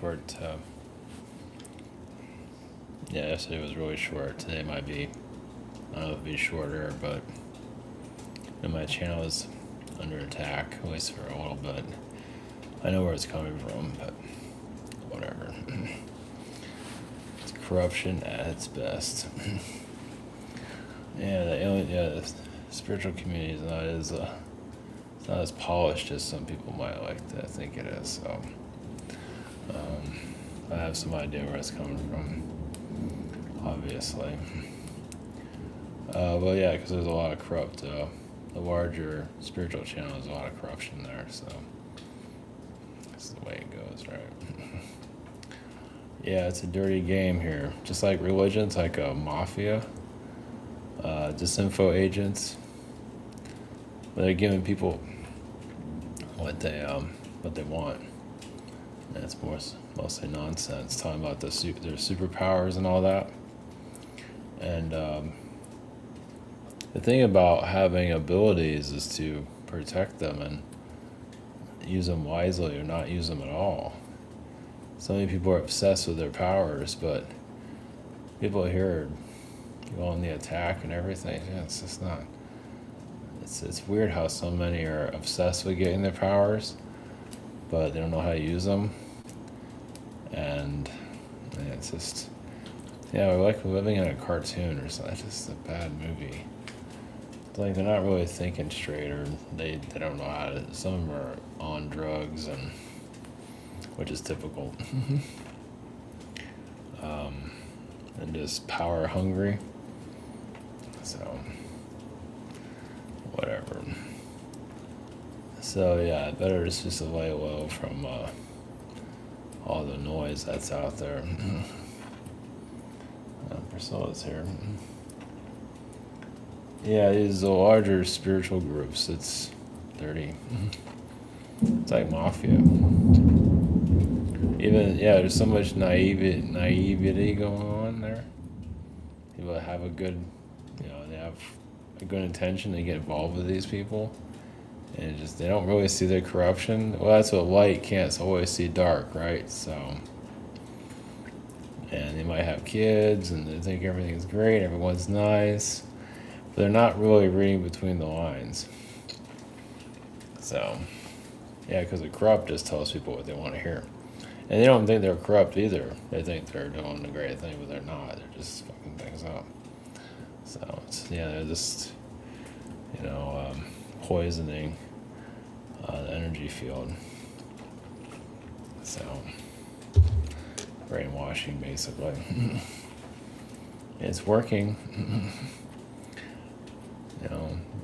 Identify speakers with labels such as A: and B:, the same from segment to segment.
A: short. Yeah, yesterday was really short. Today might be, I don't know if it'll be shorter, but my channel is under attack, at least for a little bit. I know where it's coming from, but whatever. It's corruption at its best. Yeah, the spiritual community is not as it's not as polished as some people might like to think it is. So I have some idea where it's coming from, obviously. But yeah, because there's a lot of corrupt. The larger spiritual channel, there's a lot of corruption there. So that's the way it goes, right? Yeah, it's a dirty game here. Just like religion, it's like a mafia. Disinfo agents. They're giving people what they want. And it's mostly nonsense, talking about their superpowers and all that. And the thing about having abilities is to protect them and use them wisely or not use them at all. So many people are obsessed with their powers, but people here go on the attack and everything. Yeah, it's just not. It's weird how so many are obsessed with getting their powers, but they don't know how to use them. And yeah, it's just, yeah, we're like living in a cartoon or something. It's just a bad movie. It's like they're not really thinking straight, or they don't know how to. Some of them are on drugs, and which is typical. And just power hungry. So whatever. So yeah, better just to lay low from all the noise that's out there. Priscilla's here. Yeah, these are larger spiritual groups. It's dirty. It's like mafia. Even, yeah, there's so much naivety going on there. People have a good, they have a good intention to get involved with these people. And just, they don't really see the corruption. Well, that's what light can't always see dark, right? So, and they might have kids and they think everything's great, everyone's nice. But they're not really reading between the lines. So, yeah, because the corrupt just tells people what they want to hear. And they don't think they're corrupt either. They think they're doing a great thing, but they're not. They're just fucking things up. So, they're just, poisoning the energy field. So, brainwashing, basically. It's working.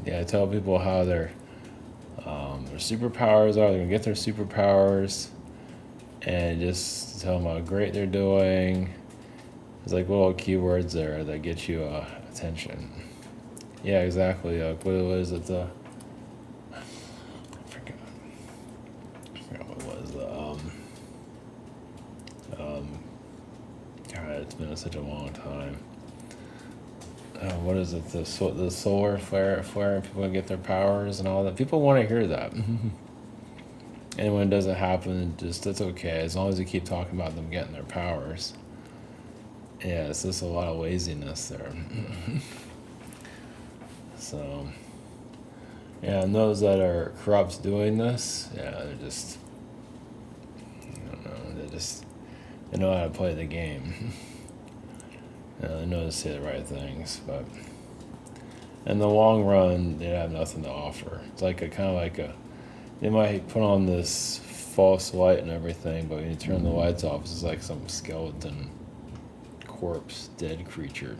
A: I tell people how their superpowers are. They're going to get their superpowers. And just tell them how great they're doing. There's like little keywords there that get you attention. Yeah, exactly. What was it? I forgot what it was. God, it's been such a long time. What is it? The solar flare. People get their powers and all that. People want to hear that. And when it doesn't happen, that's okay, as long as you keep talking about them getting their powers. Yeah, it's just a lot of laziness there. So, yeah, and those that are corrupt doing this, yeah, they're just, I don't know, they know how to play the game. They know to say the right things, but in the long run, they have nothing to offer. It's like they might put on this false light and everything, but when you turn the lights off, it's like some skeleton, corpse, dead creature.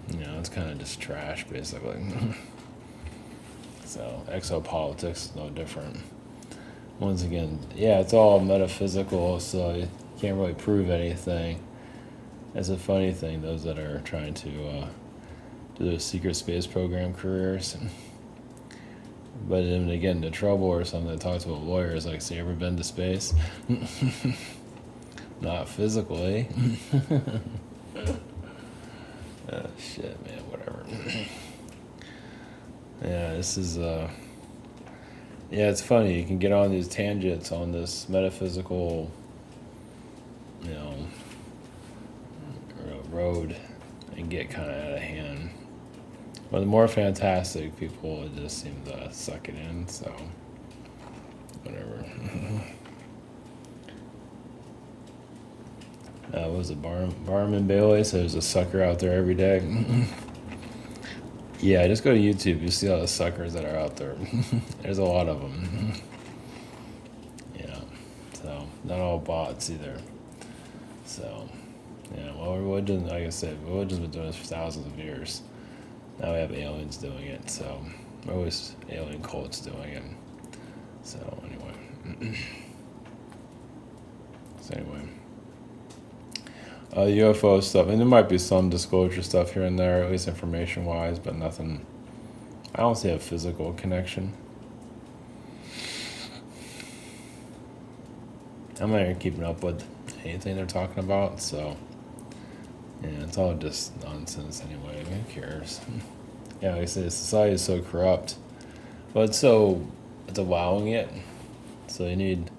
A: It's kind of just trash, basically. So, exopolitics is no different. Once again, yeah, it's all metaphysical, so you can't really prove anything. It's a funny thing, those that are trying to do those secret space program careers. But then they get into trouble or something, they talk to a lawyer, it's like, so you ever been to space? Not physically. Shit, man, whatever. Yeah, this is, Yeah, it's funny. You can get on these tangents on this metaphysical, you know, road and get kind of out of hand. But the more fantastic people just seem to suck it in, so whatever. Was it Barnum Bailey? So there's a sucker out there every day. Yeah, just go to YouTube. You see all the suckers that are out there. There's a lot of them. Yeah, so not all bots either. So, yeah, well, religion, like I said, religion's been doing this for thousands of years. Now we have aliens doing it, so always alien cults doing it. So anyway, UFO stuff, and there might be some disclosure stuff here and there, at least information-wise, but nothing. I don't see a physical connection. I'm not even keeping up with anything they're talking about, so yeah, it's all just nonsense anyway. Who cares? Yeah, like I said, society is so corrupt, but it's allowing it. So you need,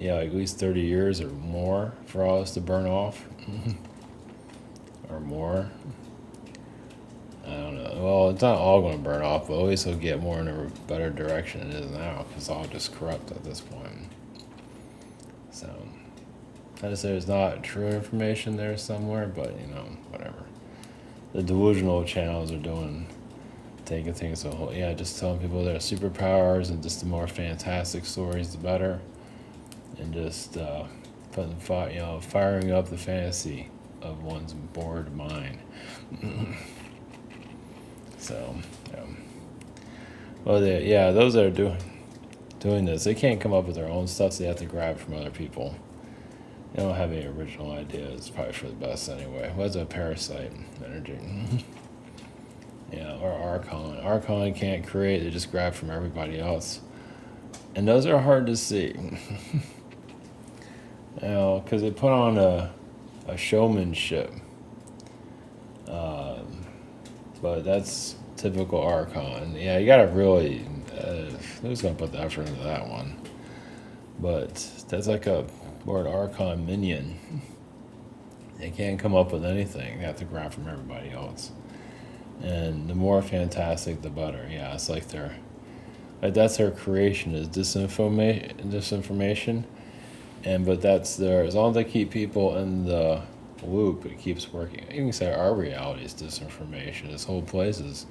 A: like at least 30 years or more for all this to burn off, or more. I don't know. Well, it's not all going to burn off, but at least it'll get more in a better direction than it is now, because it's all just corrupt at this point. So, I just say there's not true information there somewhere, but whatever. The delusional channels are taking things so whole. Yeah, just telling people their superpowers and just the more fantastic stories, the better, and just firing up the fantasy of one's bored mind. So, well, those that are doing this, they can't come up with their own stuff, so they have to grab from other people. They don't have any original ideas. It's probably for the best anyway. What's a parasite energy? Or Archon. Archon can't create, they just grab from everybody else. And those are hard to see. Because they put on a showmanship. But that's typical Archon. Yeah, you gotta really, who's gonna put the effort into that one? But that's like a Lord Archon minion. They can't come up with anything. They have to grab from everybody else. And the more fantastic, the better. Yeah, it's like that's their creation, is disinformation. But that's as long as they keep people in the loop, it keeps working. You can say our reality is disinformation. This whole place is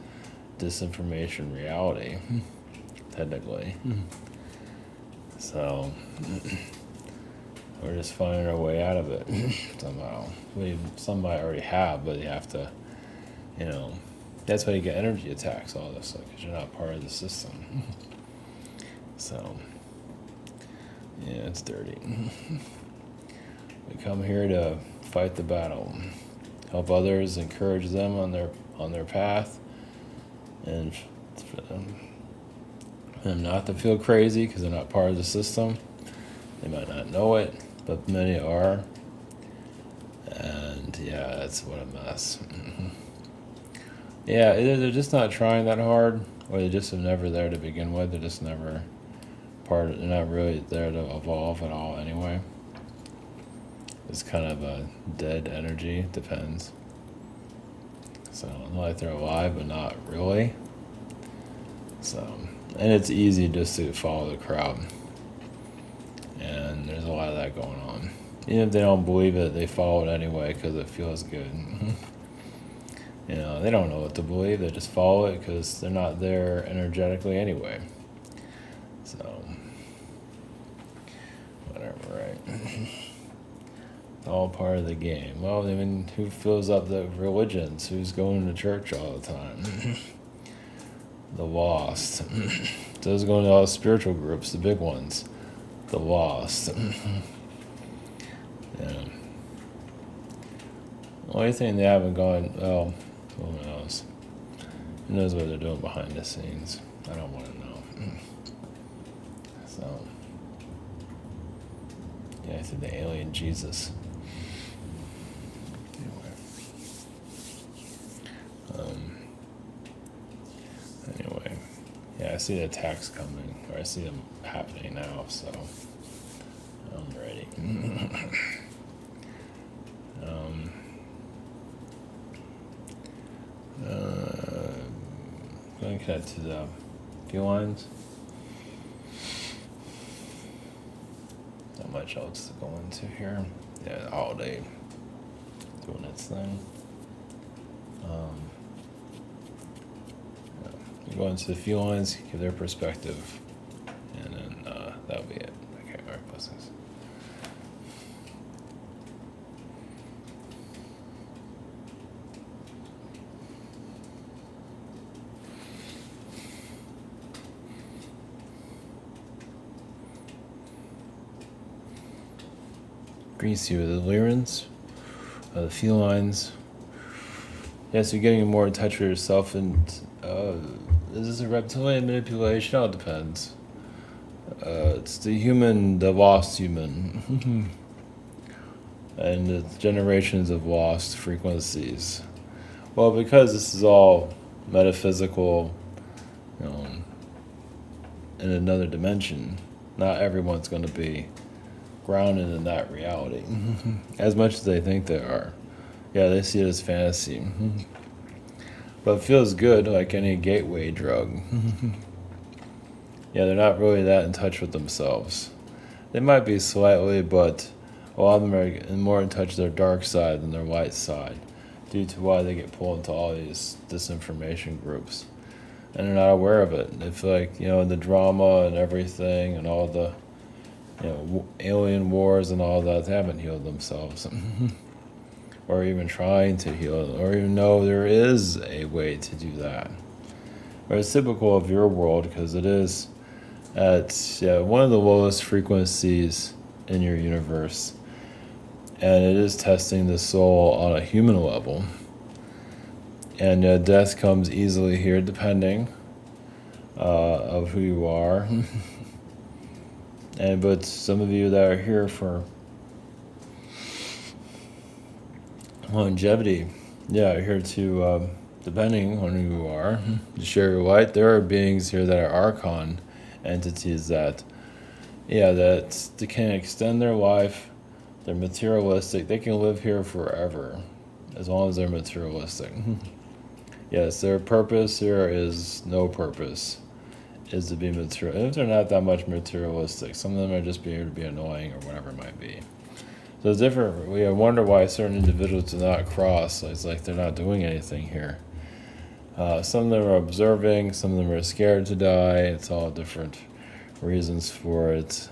A: disinformation reality, technically. So we're just finding our way out of it somehow. Some might already have, but you have to, that's why you get energy attacks, all this stuff, because you're not part of the system. So, yeah, it's dirty. We come here to fight the battle, help others, encourage them on their path, and for them not to feel crazy because they're not part of the system. They might not know it, but many are. And yeah, that's what a mess. Yeah, either they're just not trying that hard, or they just are never there to begin with. They're just never they're not really there to evolve at all anyway. It's kind of a dead energy, depends. So, like they're alive, but not really. So, and it's easy just to follow the crowd. And there's a lot of that going on. Even if they don't believe it, they follow it anyway because it feels good. They don't know what to believe. They just follow it because they're not there energetically anyway. So, whatever, right? All part of the game. Well, who fills up the religions? Who's going to church all the time? The lost. Those going to all the spiritual groups, the big ones. The lost. Yeah. The only thing they haven't gone, well, who knows? Who knows what they're doing behind the scenes? I don't want to know. So, yeah, I think the alien Jesus. Anyway, yeah, I see the attacks coming, or I see them happening now, so I'm ready. Going to connect to the felines. Not much else to go into here. Yeah, all day doing its thing. You go into the felines, give their perspective, and then that'll be it. Okay, all right, blessings. Greets you, the Lyrans, the felines. Yes, you're getting more in touch with yourself, and is this a reptilian manipulation? It all depends. It's the human, the lost human, and the generations of lost frequencies. Well, because this is all metaphysical, in another dimension, not everyone's going to be grounded in that reality, as much as they think they are. Yeah, they see it as fantasy. But it feels good, like any gateway drug. Yeah, they're not really that in touch with themselves. They might be slightly, but a lot of them are more in touch with their dark side than their light side, due to why they get pulled into all these disinformation groups. And they're not aware of it. They feel like, the drama and everything and all the, alien wars and all that, they haven't healed themselves. Or even trying to heal, or even know there is a way to do that. Or it's typical of your world, because it is at one of the lowest frequencies in your universe, and it is testing the soul on a human level. And death comes easily here, depending of who you are. But some of you that are here for longevity, you're here to, depending on who you are, to share your light. There are beings here that are archon entities that they can extend their life. They're materialistic. They can live here forever, as long as they're materialistic. Yes, their purpose here is no purpose, is to be material. If they're not that much materialistic, some of them are just here to be annoying or whatever it might be. So it's different. We wonder why certain individuals do not cross. It's like they're not doing anything here. Some of them are observing. Some of them are scared to die. It's all different reasons for it.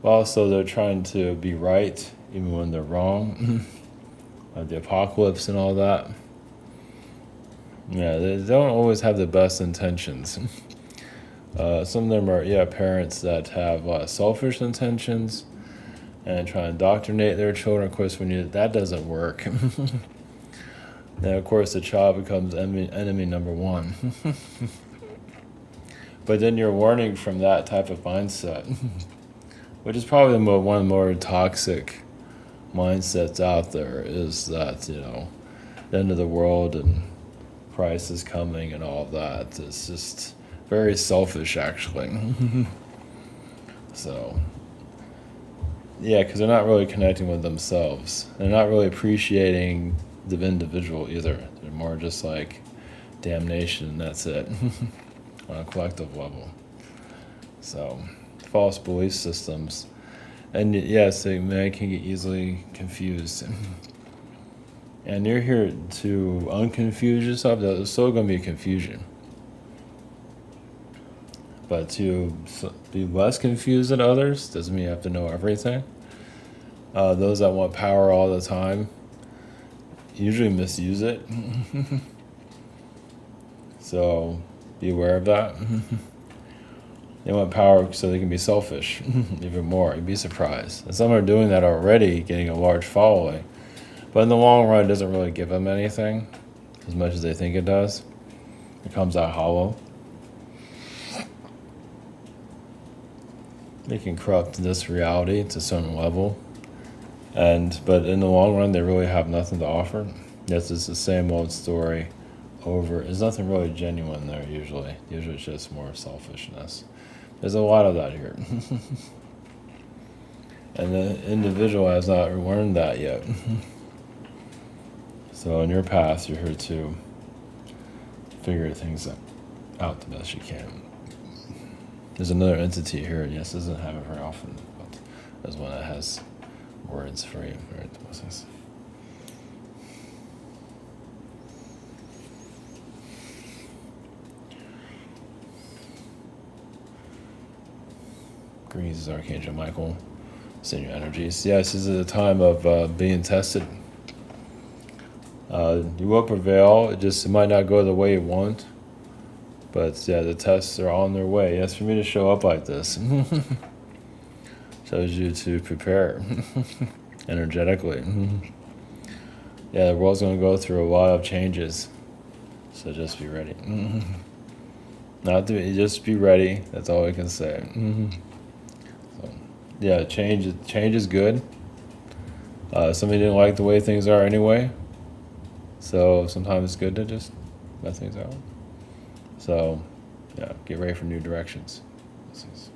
A: Also they're trying to be right even when they're wrong. The apocalypse and all that. Yeah, they don't always have the best intentions. Some of them are parents that have selfish intentions and try to indoctrinate their children. Of course, that doesn't work. Then, of course, the child becomes enemy number one. But then you're warning from that type of mindset, which is probably one of the more toxic mindsets out there, is that, the end of the world and Christ is coming and all that. It's just very selfish, actually. So, because they're not really connecting with themselves. They're not really appreciating the individual either. They're more just like damnation, and that's it, on a collective level. So, false belief systems. And yes, man can get easily confused. And you're here to unconfuse yourself. There's still going to be confusion. But to be less confused than others doesn't mean you have to know everything. Those that want power all the time usually misuse it. So be aware of that. They want power so they can be selfish even more. You'd be surprised. And some are doing that already, getting a large following. But in the long run, it doesn't really give them anything as much as they think it does. It comes out hollow. They can corrupt this reality to a certain level. But in the long run, they really have nothing to offer. Yes, it's the same old story over. There's nothing really genuine there usually. Usually it's just more selfishness. There's a lot of that here. And the individual has not learned that yet. So in your path, you're here to figure things out the best you can. There's another entity here. Yes, doesn't have it very often, but there's one that has words for you. Right? Greetings, is Archangel Michael. Send your energies. Yes, this is a time of being tested. You will prevail. It might not go the way you want. But yeah, the tests are on their way. Yes, for me to show up like this shows you to prepare energetically. Yeah, the world's going to go through a lot of changes. So just be ready. Just be ready. That's all I can say. So, yeah, change is good. Somebody didn't like the way things are anyway. So sometimes it's good to just let things out. So, yeah, get ready for new directions. This is